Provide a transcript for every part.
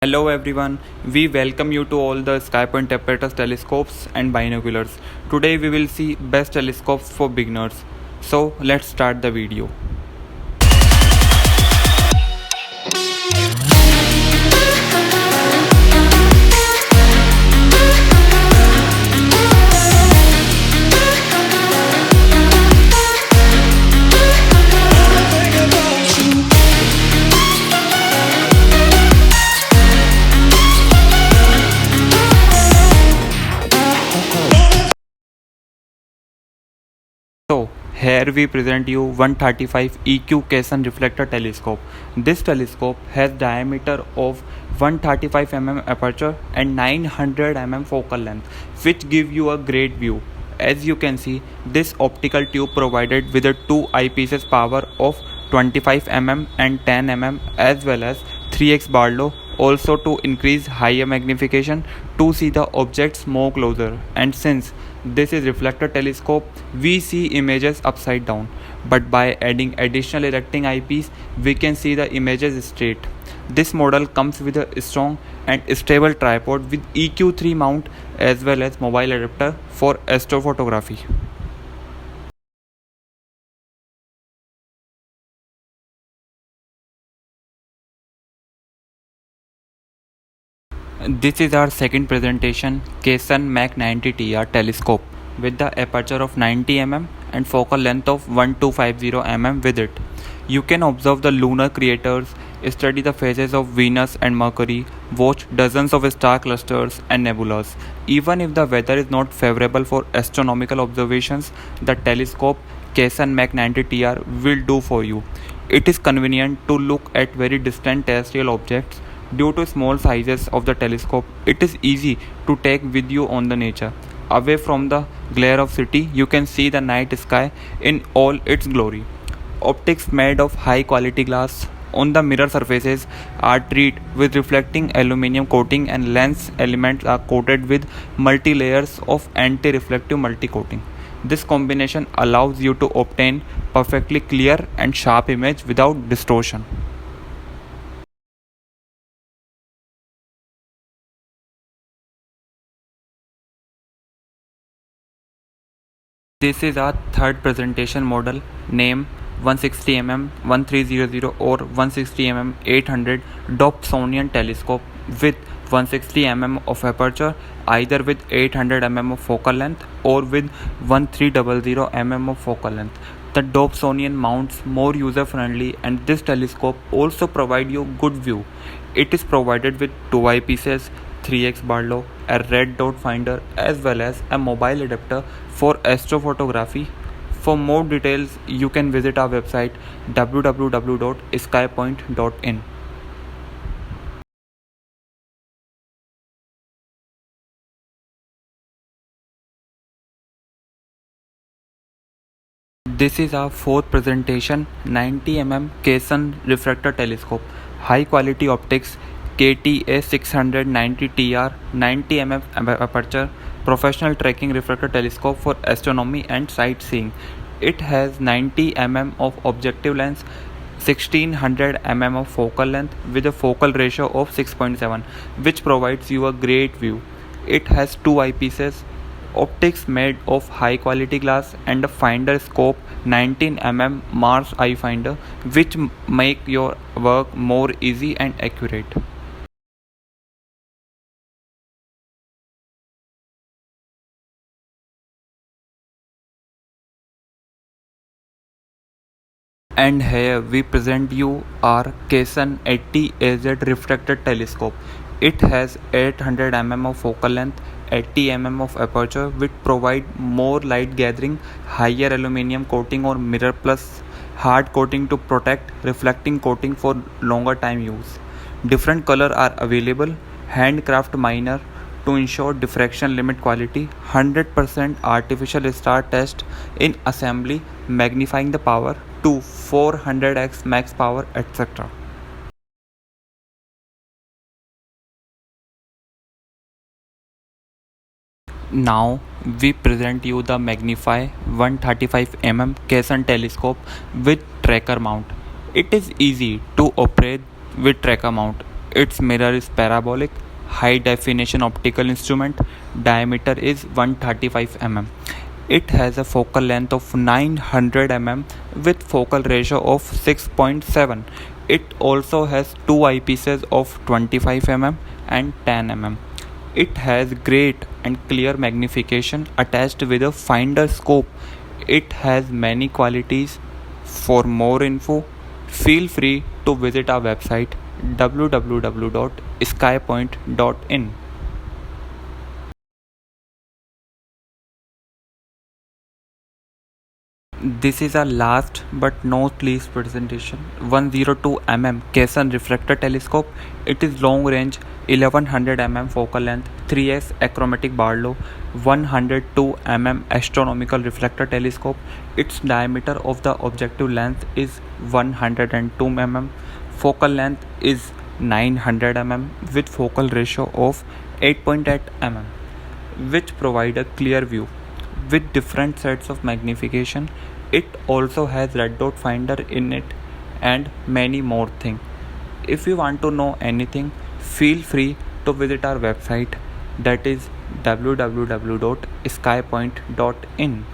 Hello everyone, we welcome you to all the SkyPoint apparatus telescopes and binoculars. Today we will see best telescopes for beginners. So let's start the video. So here we present you 135 EQ Kaysen reflector telescope. This telescope has diameter of 135 mm aperture and 900 mm focal length, which give you a great view. As you can see, this optical tube provided with a two eyepieces power of 25 mm and 10 mm as well as 3x Barlow, also to increase higher magnification to see the objects more closer. And since this is reflector telescope, we see images upside down, but by adding additional erecting eyepiece we can see the images straight. This model comes with a strong and stable tripod with EQ3 mount as well as mobile adapter for astrophotography. This is our second presentation, Kaysen Mach 90 TR telescope with the aperture of 90 mm and focal length of 1250 mm with it. You can observe the lunar craters, study the phases of Venus and Mercury, watch dozens of star clusters and nebulas. Even if the weather is not favorable for astronomical observations, the telescope Kaysen Mach 90 TR will do for you. It is convenient to look at very distant terrestrial objects. Due to small sizes of the telescope, it is easy to take video on the nature. Away from the glare of city, you can see the night sky in all its glory. Optics made of high quality glass on the mirror surfaces are treated with reflecting aluminum coating, and lens elements are coated with multi layers of anti-reflective multi-coating. This combination allows you to obtain perfectly clear and sharp image without distortion. This is our third presentation model, named 160mm 1300 or 160mm 800 Dobsonian telescope with 160mm of aperture, either with 800mm of focal length or with 1300mm of focal length. The Dobsonian mounts more user friendly, and this telescope also provide you good view. It is provided with two eyepieces, 3x Barlow, a red dot finder as well as a mobile adapter for astrophotography. For more details, you can visit our website www.skypoint.in. This is our fourth presentation, 90mm Kaysen refractor telescope, high quality optics, KTA 690 TR, 90mm aperture, professional tracking refractor telescope for astronomy and sightseeing. It has 90 mm of objective lens, 1600 mm of focal length with a focal ratio of 6.7, which provides you a great view. It has two eyepieces, optics made of high quality glass, and a finder scope 19mm Mars eye finder, which make your work more easy and accurate. And here we present you our Kaysen 80 AZ refractor telescope. It has 800 mm of focal length, 80 mm of aperture, which provide more light gathering, higher aluminum coating or mirror plus hard coating to protect, reflecting coating for longer time use. Different color are available, handcraft minor to ensure diffraction limit quality, 100% artificial star test in assembly, magnifying the power to 400x max power, etc. Now we present you the Magnify 135mm Kaysen telescope with tracker mount. It is easy to operate with tracker mount. Its mirror is parabolic, high definition optical instrument, diameter is 135 mm. It has a focal length of 900 mm with focal ratio of 6.7. It also has two eyepieces of 25 mm and 10 mm. It has great and clear magnification attached with a finder scope. It has many qualities. For more info, feel free to visit our website www.skypoint.in. This is our last but not least presentation. 102 mm Kaysen refractor telescope. It is long range, 1100 mm focal length, 3x achromatic Barlow, 102 mm astronomical refractor telescope. Its diameter of the objective length is 102 mm. Focal length is 900 mm with focal ratio of 8.8 mm, which provide a clear view with different sets of magnification. It also has red dot finder in it and many more things. If you want to know anything, feel free to visit our website, that is www.skypoint.in.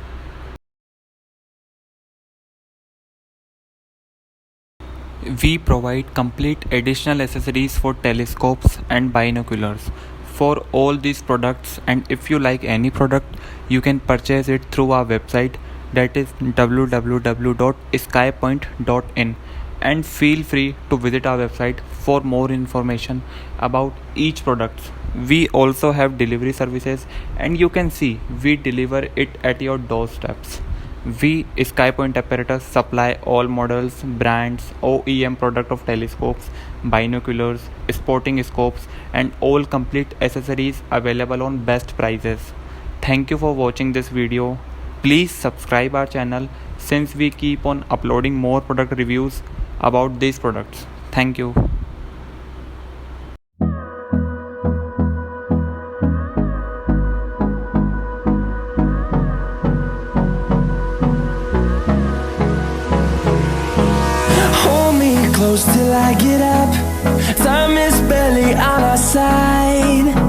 We provide complete additional accessories for telescopes and binoculars for all these products, and if you like any product, you can purchase it through our website, that is www.skypoint.in, and feel free to visit our website for more information about each product. We also have delivery services, and you can see we deliver it at your doorsteps. We, SkyPoint Apparatus, supply all models, brands, OEM product of telescopes, binoculars, sporting scopes, and all complete accessories available on best prices. Thank you for watching this video. Please subscribe our channel since we keep on uploading more product reviews about these products. Thank you. Close till I get up. Time is barely on our side.